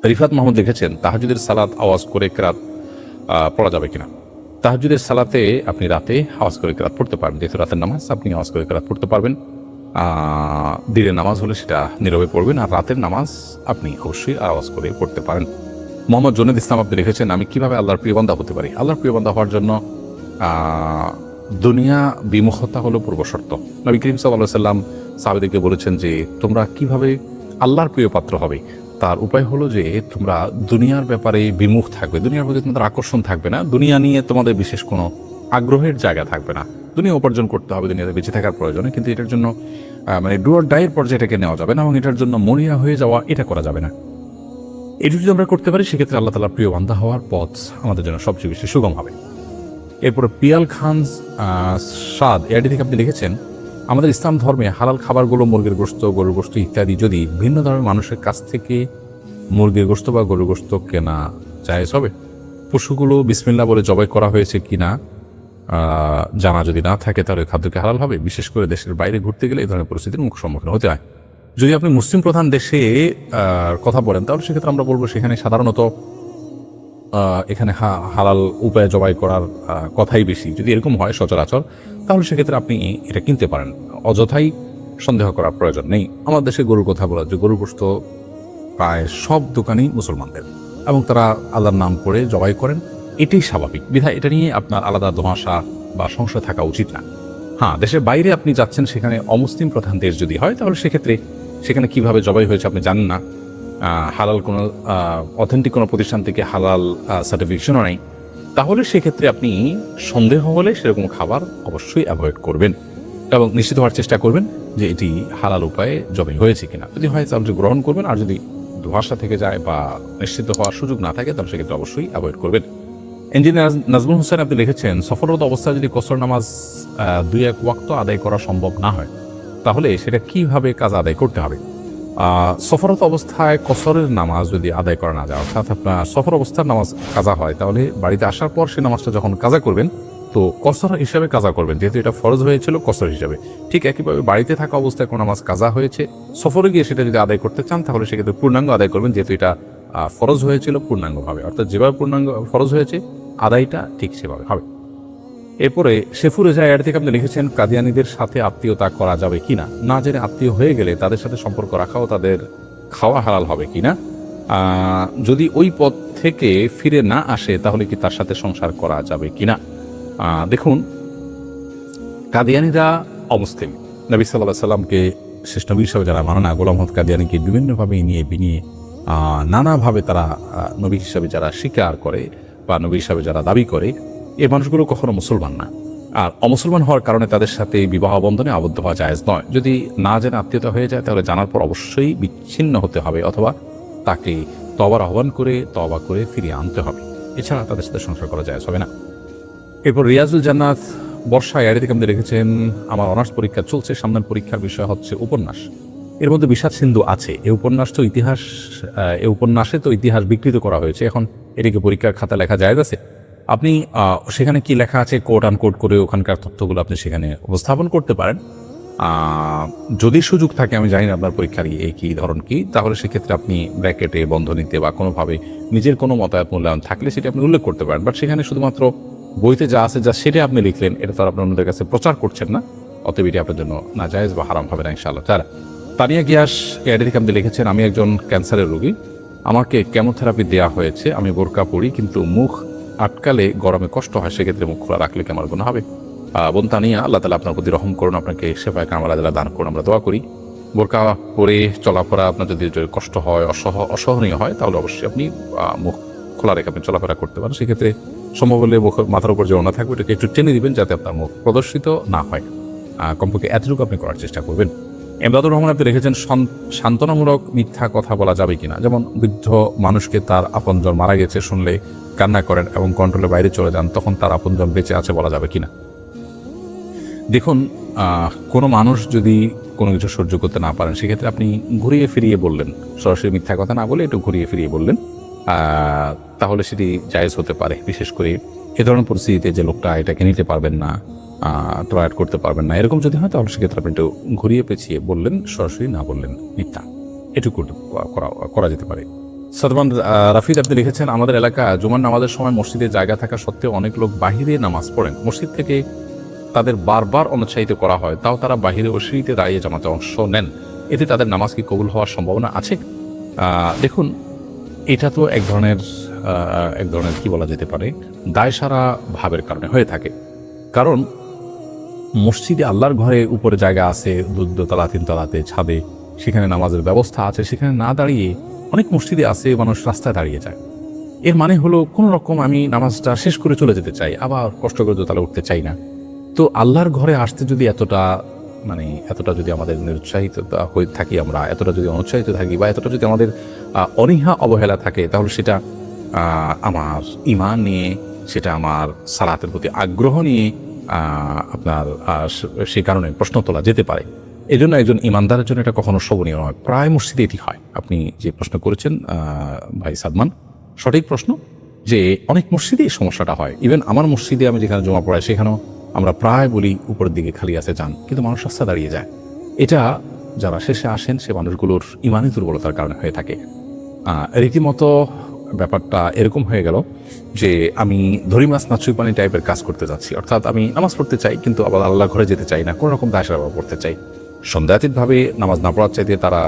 রিফাত মাহমুদ লিখেছেন, তাহাজ্জুদের সালাত আওয়াজ করে কেরাত পড়া যাবে কিনা? তাহাজ্জুদের সালাতে আপনি রাতে আওয়াজ করে কেরাত পড়তে পারবেন, যেহেতু রাতের নামাজ আপনি আওয়াজ করে কেরাত পড়তে পারবেন। দিনের নামাজ হলে সেটা নীরবে পড়বেন, আর রাতের নামাজ আপনি অবশ্যই আওয়াজ করে পড়তে পারেন। মোহাম্মদ জুনেদ ইসলাম আপনি লিখেছেন, আমি কিভাবে আল্লাহর প্রিয় বান্দা হতে পারি? আল্লাহর প্রিয় বান্দা হওয়ার জন্য দুনিয়া বিমুখতা হলো পূর্ব শর্ত। নবী করিম সাল্লাল্লাহু আলাইহি ওয়াসাল্লাম সাহাবাদেরকে বলেছেন যে তোমরা কিভাবে আল্লাহর প্রিয় পাত্র হবে, তার উপায় হলো যে তোমরা দুনিয়ার ব্যাপারে বিমুখ থাকবে, দুনিয়ার প্রতি তোমাদের আকর্ষণ থাকবে না, দুনিয়া নিয়ে তোমাদের বিশেষ কোনো আগ্রহের জায়গা থাকবে না। দুনিয়া উপার্জন করতে হবে, দুনিয়াতে বেঁচে থাকার প্রয়োজনে, কিন্তু এটার জন্য মানে ডু অর ডাইয়ের পর্যায়ে এটাকে নেওয়া যাবে না, এবং এটার জন্য মরিয়া হয়ে যাওয়া এটা করা যাবে না। এটি যদি আমরা করতে পারি সেক্ষেত্রে আল্লাহ তাআলার প্রিয় বান্দা হওয়ার পথ আমাদের জন্য সবচেয়ে বেশি সুগম হবে। এরপরে পিয়াল খান সাদ এআইডি থেকে আপনি লিখেছেন, আমাদের ইসলাম ধর্মে হালাল খাবারগুলো মুরগির গোশত, গরুর গোশত ইত্যাদি যদি ভিন্ন ধর্মের মানুষের কাছ থেকে মুরগির গোশত বা গরুর গোশত কেনা জায়েজ হবে? পশুগুলো বিসমিল্লাহ বলে জবাই করা হয়েছে কিনা জানা যদি না থাকে তাহলে খাদ্যকে হালাল হবে? বিশেষ করে দেশের বাইরে ঘুরতে গেলে এই ধরনের পরিস্থিতির সম্মুখীন হতে হয়। যদি আপনি মুসলিম প্রধান দেশে কথা বলেন তাহলে সেক্ষেত্রে আমরা বলবো সেখানে সাধারণত এখানে হালাল উপায়ে জবাই করার কথাই বেশি। যদি এরকম হয় সচরাচর, তাহলে সেক্ষেত্রে আপনি এটা কিনতে পারেন, অযথাই সন্দেহ করার প্রয়োজন নেই। আমার দেশে গরুর কথা বলা, যে গরুর গোশত প্রায় সব দোকানই মুসলমানদের, এবং তারা আল্লাহর নাম করে জবাই করেন, এটাই স্বাভাবিক। বিধায় এটা নিয়ে আপনার আলাদা ধোঁয়াশা বা সংশয় থাকা উচিত না। হ্যাঁ, দেশের বাইরে আপনি যাচ্ছেন, সেখানে অমুসলিম প্রধান দেশ যদি হয় তাহলে সেক্ষেত্রে সেখানে কিভাবে জবাই হয়েছে আপনি জানেন না, হালাল কোনো অথেন্টিক কোনো প্রতিষ্ঠান থেকে হালাল সার্টিফিকেশনও নেই, তাহলে সেক্ষেত্রে আপনি সন্দেহ হলে সেরকম খাবার অবশ্যই অ্যাভয়েড করবেন এবং নিশ্চিত হওয়ার চেষ্টা করবেন যে এটি হালাল উপায়ে জবাই হয়েছে কিনা। যদি হয় তাহলে গ্রহণ করবেন, আর যদি ধোঁয়াশা থেকে যায় বা নিশ্চিত হওয়ার সুযোগ না থাকে তাহলে সেক্ষেত্রে অবশ্যই অ্যাভয়েড করবেন। ইঞ্জিনিয়ার নাজমুল হোসেন আপনি লিখেছেন, সফররত অবস্থায় যদি কসর নামাজ 2-1 ওয়াক্ত আদায় করা সম্ভব না হয় তাহলে সেটা কিভাবে কাজা আদায় করতে হবে? সফররত অবস্থায় কসরের নামাজ যদি আদায় করা না যায়, অর্থাৎ আপনার সফর অবস্থার নামাজ কাজা হয়, তাহলে বাড়িতে আসার পর সে নামাজটা যখন কাজা করবেন তো কসর হিসাবে কাজা করবেন, যেহেতু এটা ফরজ হয়েছিল কসর হিসাবে। ঠিক একইভাবে বাড়িতে থাকা অবস্থায় কোনো নামাজ কাজা হয়েছে, সফরে গিয়ে সেটা যদি আদায় করতে চান তাহলে সেক্ষেত্রে পূর্ণাঙ্গ আদায় করবেন, যেহেতু এটা ফরজ হয়েছিল পূর্ণাঙ্গভাবে, অর্থাৎ যেভাবে পূর্ণাঙ্গ ফরজ হয়েছে আদায়টা ঠিক সেভাবে হবে। এরপরে শেফুর রেজা এর থেকে আপনি লিখেছেন, কাদিয়ানীদের সাথে আত্মীয়তা করা যাবে কিনা? না জেনে আত্মীয় হয়ে গেলে তাদের সাথে সম্পর্ক রাখাও তাদের খাওয়া হালাল হবে কিনা? যদি ওই পথ থেকে ফিরে না আসে তাহলে কি তার সাথে সংসার করা যাবে কিনা? দেখুন, কাদিয়ানীরা অমুসলিম, নবী সাল্লাল্লাহু আলাইহি সাল্লামকে শেষ নবী হিসাবে যারা মানে না, গোলাম আহমদ কাদিয়ানীকে বিভিন্নভাবে নিয়ে বিনিয়ে নানাভাবে তারা নবী হিসাবে যারা স্বীকার করে বা নবী হিসাবে যারা দাবি করে, এই মানুষগুলো কখনো মুসলমান না। আর অমুসলমান হওয়ার কারণে তাদের সাথে বিবাহ বন্ধনে আবদ্ধ হওয়া জায়েজ নয়। যদি না জেনে আত্মীয়তা হয়ে যায় তাহলে জানার পর অবশ্যই বিচ্ছিন্ন হতে হবে, অথবা তাকে তওবার আহ্বান করে তওবা করে ফিরিয়ে আনতে হবে, এছাড়া তাদের সাথে সংসার করা জায়েজ হবে না। এরপর রিয়াজুল জান্নাত বর্ষা এর থেকে আপনি রেখেছেন, আমার অনার্স পরীক্ষা চলছে, সামনের পরীক্ষার বিষয় হচ্ছে উপন্যাস, এর মধ্যে বিষাদ সিন্ধু আছে। এই উপন্যাসে তো ইতিহাস বিকৃত করা হয়েছে, এখন এটিকে পরীক্ষার খাতা লেখা জায়েজ আছে? আপনি সেখানে কি লেখা আছে কোট আনকোট করে ওখানকার তথ্যগুলো আপনি সেখানে উপস্থাপন করতে পারেন। যদি সুযোগ থাকে, আমি জানি না আপনার পরীক্ষার কি ধরন কি, তাহলে সেক্ষেত্রে আপনি ব্র্যাকেটে বন্ধনীতে বা কোনোভাবে নিজের কোনো মতামত মূল্যায়ন থাকলে সেটা আপনি উল্লেখ করতে পারেন। বাট সেখানে শুধুমাত্র বইতে যা আছে যা সেটা আপনি লিখলেন, এটা তো আপনি অন্যদের কাছে প্রচার করছেন না, অতএব এটি আপনার জন্য না জায়েজ বা হারাম হবে না ইনশাআল্লাহ তাআলা। তানিয়া গিয়াস এর থেকে আপনি লিখেছেন, আমি একজন ক্যান্সারের রোগী, আমাকে কেমোথেরাপি দেওয়া হয়েছে, আমি বোরকা পরি কিন্তু মুখ আটকালে গরমে কষ্ট হয়, সেক্ষেত্রে মুখ খোলা রাখলে কি আমার গুনাহ হবে? বোন তানিয়া, আল্লাহ তাআলা আপনার প্রতি রহম করুন, আপনাকে শেফায়ে কামাল দান করুন, আমরা দোয়া করি। বোরকা পরে চলাফেরা আপনার যদি কষ্ট হয়, অসহনীয় হয়, তাহলে অবশ্যই আপনি মুখ খোলা রেখে আপনি চলাফেরা করতে পারেন। সেক্ষেত্রে সম্ভব হলে মাথার উপর যে ওড়না থাকবে এটাকে একটু টেনে দিবেন যাতে আপনার মুখ প্রদর্শিত না হয়, কমপক্ষে এতটুকু আপনি করার চেষ্টা করবেন। এমদাদুর রহমান আপনি রেখেছেন, সান্ত্বনামূলক মিথ্যা কথা বলা যাবে কিনা? যেমন বৃদ্ধ মানুষকে তার আপনজন মারা গেছে শুনলে কান্না করেন এবং কন্ট্রোলের বাইরে চলে যান, তখন তার আপনজন বেঁচে আছে বলা যাবে কিনা? দেখুন, কোনো মানুষ যদি কোনো কিছু সহ্য করতে না পারেন সেক্ষেত্রে আপনি ঘুরিয়ে ফিরিয়ে বললেন, সরাসরি মিথ্যা কথা না বলে একটু ঘুরিয়ে ফিরিয়ে বললেন, তাহলে সেটি জায়েজ হতে পারে। বিশেষ করে এ ধরনের পরিস্থিতিতে যে লোকটা এটাকে নিতে পারবেন না, ট্রায়াড করতে পারবেন না, এরকম যদি হয় তাহলে সেক্ষেত্রে আপনি একটু ঘুরিয়ে পেঁচিয়ে বললেন, সরাসরি না বললেন মিথ্যা, এটুকু করা যেতে পারে। সাদমান রাফিদ আপনি লিখেছেন, আমাদের এলাকা জুমার নামাজের সময় মসজিদে জায়গা থাকা সত্ত্বেও অনেক লোক বাহিরে নামাজ পড়েন। মসজিদ থেকে তাদের বারবার অনুৎসাহিত করা হয়, তাও তারা বাহিরে ও সিঁড়িতে দাঁড়িয়ে জামাতে অংশ নেন। এতে তাদের নামাজ কি কবুল হওয়ার সম্ভাবনা আছে? দেখুন, এটা তো এক ধরনের কি বলা যেতে পারে, দায়সারা ভাবের কারণে হয়ে থাকে। কারণ মসজিদে আল্লাহর ঘরে উপরে জায়গা আছে, দোতলা তিনতলাতে ছাদে, সেখানে নামাজের ব্যবস্থা আছে, সেখানে না দাঁড়িয়ে অনেক মসজিদে আছে মানুষ রাস্তায় দাঁড়িয়ে যায়। এর মানে হলো কোনো রকম আমি নামাজটা শেষ করে চলে যেতে চাই, আবার কষ্ট করে দোতলা উঠতে চাই না। তো আল্লাহর ঘরে আসতে যদি এতটা যদি আমাদের নিরুৎসাহিত হয়ে থাকি, আমরা এতটা যদি অনুৎসাহিত থাকি, বা এতটা যদি আমাদের অনীহা অবহেলা থাকে, তাহলে সেটা আমার ঈমান নিয়ে, সেটা আমার সালাতের প্রতি আগ্রহ নিয়ে আপনার সেই কারণে প্রশ্ন তোলা যেতে পারে। এই জন্য একজন ইমানদারের জন্য এটা কখনো শোভনীয় নয়। প্রায় মসজিদে এটি হয়। আপনি যে প্রশ্ন করেছেন ভাই সাদমান, সঠিক প্রশ্ন, যে অনেক মসজিদে এই সমস্যাটা হয়। ইভেন আমার মসজিদে আমি যেখানে জমা পড়াই, সেখানেও আমরা প্রায় বলি উপরের দিকে খালি আছে যান, কিন্তু মানুষ রাস্তা দাঁড়িয়ে যায়। এটা যারা শেষে আসেন সে মানুষগুলোর ইমানি দুর্বলতার কারণে হয়ে থাকে। রীতিমতো ব্যাপারটা এরকম হয়ে গেল যে আমি ধরি মাছ নাচুই পানি টাইপের কাজ করতে যাচ্ছি, অর্থাৎ আমি নামাজ পড়তে চাই কিন্তু আবার আল্লাহ ঘরে যেতে চাই না, কোনো রকম দায়সারা পড়তে চাই। সন্দেহাতীতভাবে নামাজ না পড়ার চাইতে তারা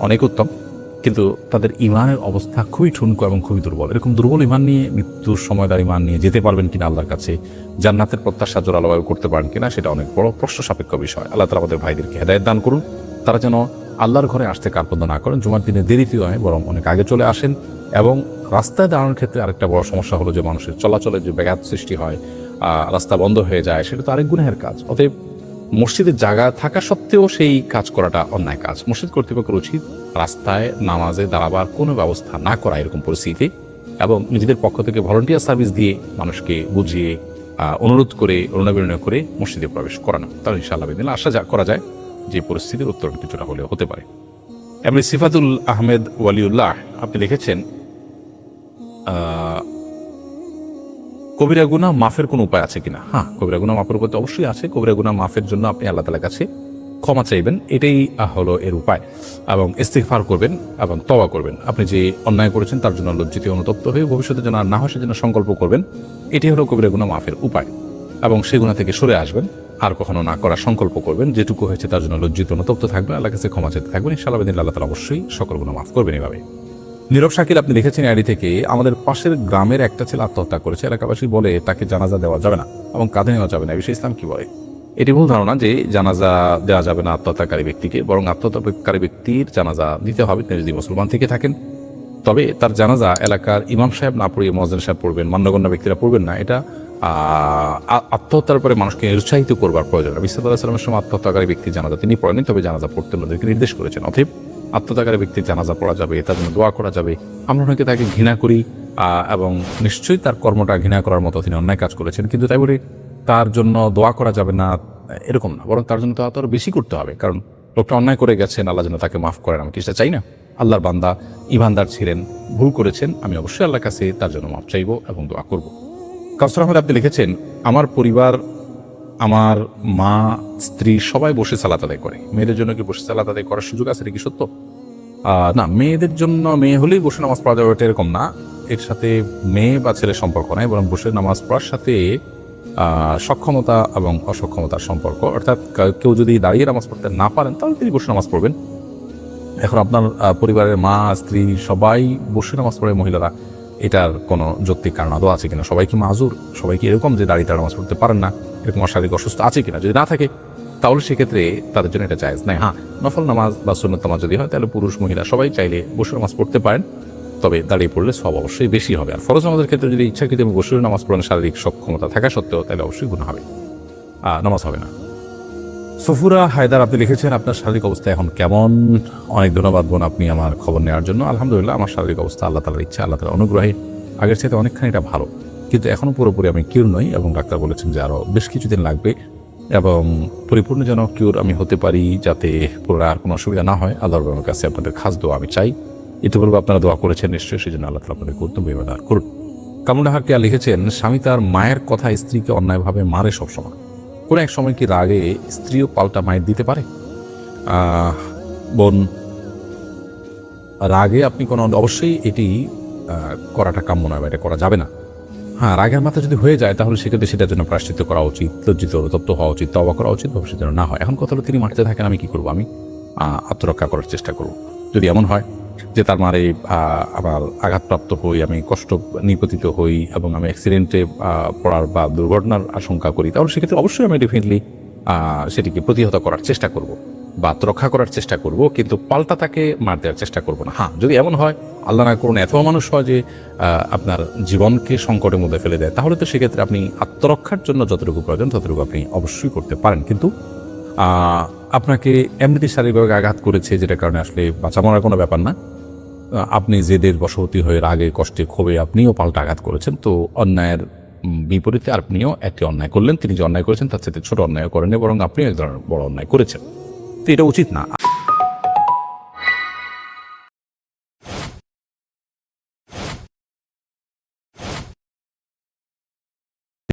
অনেক উত্তম, কিন্তু তাদের ইমানের অবস্থা খুবই ঠুনকো এবং খুবই দুর্বল। এরকম দুর্বল ইমান নিয়ে মৃত্যুর সময় তার ইমান নিয়ে যেতে পারবেন কিনা আল্লাহর কাছে, জান্নাতের প্রত্যাশা জোরালোভাবে করতে পারেন কিনা, সেটা অনেক বড় প্রশ্ন সাপেক্ষ বিষয়। আল্লাহ তাআলা আমাদের ভাইদেরকে হেদায়েত দান করুন, তারা যেন আল্লাহর ঘরে আসতে কার্পণ্য না করেন, জুমার দিনে দেরিতে হয় বরং অনেক আগে চলে আসেন। এবং রাস্তায় দাঁড়ানোর ক্ষেত্রে আরেকটা বড় সমস্যা হলো যে মানুষের চলাচলের যে ব্যাঘাত সৃষ্টি হয়, রাস্তা বন্ধ হয়ে যায়, সেটা তো আরেক গুনাহের কাজ। অতএব মসজিদের জায়গা থাকা সত্ত্বেও সেই কাজ করাটা অন্যায় কাজ। মসজিদ কর্তৃপক্ষের উচিত রাস্তায় নামাজে দাঁড়াবার কোনো ব্যবস্থা না করা এরকম পরিস্থিতি, এবং নিজেদের পক্ষ থেকে ভলান্টিয়ার সার্ভিস দিয়ে মানুষকে বুঝিয়ে অনুরোধ করে অনুনয় করে মসজিদে প্রবেশ করানো। তাহলে ইনশাআল্লাহ বিদিন আশা করা যায় যে পরিস্থিতির উত্তরণ কিছুটা হলেও হতে পারে। এমনি সিফাতুল আহমেদ ওয়ালিউল্লাহ আপনি লিখেছেন, কবিরা গুনাহ মাফের কোনো উপায় আছে কিনা? হ্যাঁ, কবিরা গুনাহ মাফের উপায় তো অবশ্যই আছে। কবিরা গুনাহ মাফের জন্য আপনি আল্লাহ তাআলার কাছে ক্ষমা চাইবেন, এটাই হলো এর উপায়, এবং ইস্তিগফার করবেন এবং তওবা করবেন। আপনি যে অন্যায় করেছেন তার জন্য লজ্জিত অনুতপ্ত হয়ে ভবিষ্যতে যেন আর না হয় সেজন্য সংকল্প করবেন। এটাই হলো কবিরা গুনাহ মাফের উপায়, এবং সেই গুনাহ থেকে সরে আসবেন, আর কখনো না করার সংকল্প করবেন। যেটুকু হয়েছে তার জন্য লজ্জিত অনুতপ্ত থাকবেন, আল্লাহর কাছে ক্ষমা চাইতে থাকবেন। ইনশাআল্লাহ আল্লাহ তাআলা অবশ্যই সকল গুনাহ মাফ করবেন। এভাবে নীরব শাকিল আপনি লিখেছেন আইডি থেকে, আমাদের পাশের গ্রামের একটা ছেলে আত্মহত্যা করেছে। এলাকাবাসী বলে তাকে জানাজা দেওয়া যাবে না এবং কাঁধে নেওয়া যাবে না। এই বিষয়ে ইসলাম কি বলে? এটি ভুল ধারণা যে জানাজা দেওয়া যাবে না আত্মহত্যাকারী ব্যক্তিকে, বরং আত্মহত্যাকারী ব্যক্তির জানাজা দিতে হবে তিনি যদি মুসলমান থেকে থাকেন। তবে তার জানাজা এলাকার ইমাম সাহেব না পড়িয়ে মুয়াজ্জিন সাহেব পড়বেন, মান্যগণ্য ব্যক্তিরা পড়বেন না। এটা আত্মহত্যার পরে মানুষকে উৎসাহিত করবার প্রয়োজন। নবী সাল্লাল্লাহু আলাইহি ওয়াসাল্লামের সময় আত্মহত্যাকারী ব্যক্তির জানাজা তিনি পড়েননি, তবে জানাজা পড়তে ওনাদেরকে নির্দেশ করেছেন। অতএব আত্মহত্যাকারী ব্যক্তির জানাজা পড়া যাবে, তার জন্য দোয়া করা যাবে। আমরা অনেকে তাকে ঘৃণা করি, এবং নিশ্চয়ই তার কর্মটা ঘৃণা করার মতো, তিনি অন্যায় কাজ করেছেন, কিন্তু তাই বলে তার জন্য দোয়া করা যাবে না এরকম না, বরং তার জন্য তো আরো বেশি করতে হবে। কারণ লোকটা অন্যায় করে গেছেন, আল্লাহ যেন তাকে মাফ করেন। আমি কিছুটা চাই না, আল্লাহর বান্দা, ইমানদার ছিলেন, ভুল করেছেন, আমি অবশ্যই আল্লাহর কাছে তার জন্য মাফ চাইবো এবং দোয়া করব। কাউসার আহমেদ আপনি লিখেছেন, আমার পরিবার, আমার মা, স্ত্রী সবাই বসে সালাত আদায় করে। মেয়েদের জন্য কি বসে সালাত আদায় করার সুযোগ আছে? এটা কি সত্য? না, মেয়েদের জন্য মেয়ে হলেই বসে নামাজ পড়া যাবে এরকম না। এর সাথে মেয়ে বা ছেলের সম্পর্ক নাই, বরং বসে নামাজ পড়ার সাথে সক্ষমতা এবং অসক্ষমতার সম্পর্ক। অর্থাৎ কেউ যদি দাঁড়িয়ে নামাজ পড়তে না পারেন তাহলে তিনি বসে নামাজ পড়বেন। এখন আপনার পরিবারের মা, স্ত্রী সবাই বসে নামাজ পড়ে মহিলারা, এটার কোনো যৌক্তিক কারণ আদৌ আছে কিনা? সবাই কি মাজুর? সবাই কি এরকম যে দাঁড়িয়ে তারা নামাজ পড়তে পারেন না, এরকম শারীরিক অসুস্থ আছে কিনা? যদি না থাকে তাহলে সেক্ষেত্রে তাদের জন্য এটা জায়েজ নাই। হ্যাঁ, নফল নামাজ বা সুন্নত নামাজ যদি হয় তাহলে পুরুষ মহিলা সবাই চাইলে বসে নামাজ পড়তে পারেন, তবে দাঁড়িয়ে পড়লে সব অবশ্যই বেশি হবে। আর ফরজ নামাজের ক্ষেত্রে যদি ইচ্ছাকৃত বসে নামাজ পড়েন শারীরিক সক্ষমতা থাকা সত্ত্বেও, তাহলে অবশ্যই গুনাহ হবে, নামাজ হবে না। সফুরা হায়দার আপনি লিখেছেন, আপনার শারীরিক অবস্থা এখন কেমন? অনেক ধন্যবাদ বোন আপনি আমার খবর নেওয়ার জন্য। আলহামদুলিল্লাহ, আমার শারীরিক অবস্থা আল্লাহ তাআলার ইচ্ছা, আল্লাহ তাআলার অনুগ্রহে আগের চাইতে অনেকখানি এটা ভালো, কিন্তু এখনও পুরোপুরি আমি কিউর নই, এবং ডাক্তার বলেছেন যে আরও বেশ কিছুদিন লাগবে, এবং পরিপূর্ণ যেন কিউর আমি হতে পারি, যাতে পুরো আর কোনো অসুবিধা না হয়। আল্লাহর কাছে আপনাদের খাস দোয়া আমি চাই। এতে বলবো আপনারা দোয়া করেছেন নিশ্চয়ই, সেই জন্য আল্লাহ তাআলা আপনাদের কর্তব্য ইবাদত করুন। কামরুন্নাহার কেয়া লিখেছেন, স্বামী তার মায়ের কথা স্ত্রীকে অন্যায়ভাবে মারে সবসময়, কোনো এক সময় কি রাগে স্ত্রীও পাল্টা মায়ের দিতে পারে? বোন, রাগে আপনি কোনো অবশ্যই এটি করাটা কাম্য নয় বা এটা করা যাবে না। হ্যাঁ, রাগের মাথা যদি হয়ে যায় তাহলে সেক্ষেত্রে সেটার জন্য প্রায়শ্চিত্ত করা উচিত, লজ্জিত অনুতপ্ত হওয়া উচিত, তওবা করা উচিত, ভবিষ্যতে যেন না হয়। এখন কথা হলো তিনি মাটিতে থাকেন, আমি কি করবো? আমি আত্মরক্ষা করার চেষ্টা করব। যদি এমন হয় যে তার মারে আমার আঘাতপ্রাপ্ত হই, আমি কষ্ট নিপতিত হই এবং আমি অ্যাক্সিডেন্টে পড়ার বা দুর্ঘটনার আশঙ্কা করি, তাহলে সেক্ষেত্রে অবশ্যই আমি ডেফিনেটলি সেটিকে প্রতিহত করার চেষ্টা করব বা আত্মরক্ষা করার চেষ্টা করব, কিন্তু পাল্টা তাকে মার দেওয়ার চেষ্টা করব না। হ্যাঁ, যদি এমন হয়, আল্লাহ না করুন এত মানুষ হয় যে আপনার জীবনকে সংকটের মধ্যে ফেলে দেয়, তাহলে তো সেক্ষেত্রে আপনি আত্মরক্ষার জন্য যতটুকু প্রয়োজন ততটুকু আপনি অবশ্যই করতে পারেন। কিন্তু আপনাকে এমনিতে শারীরিকভাবে আঘাত করেছে, যেটার কারণে আসলে বাঁচা মরার কোনো ব্যাপার না। আপনি জেদের বশবর্তী হয়ে রাগে কষ্টে ক্ষোভে আপনিও পাল্টা আঘাত করেছেন, তো অন্যায়ের বিপরীতে আপনিও একটি অন্যায় করলেন। তিনি যে অন্যায় করেছেন তার সাথে ছোট অন্যায় করেন, বরং আপনিও এক ধরনের বড় অন্যায় করেছেন। তো এটা উচিত না।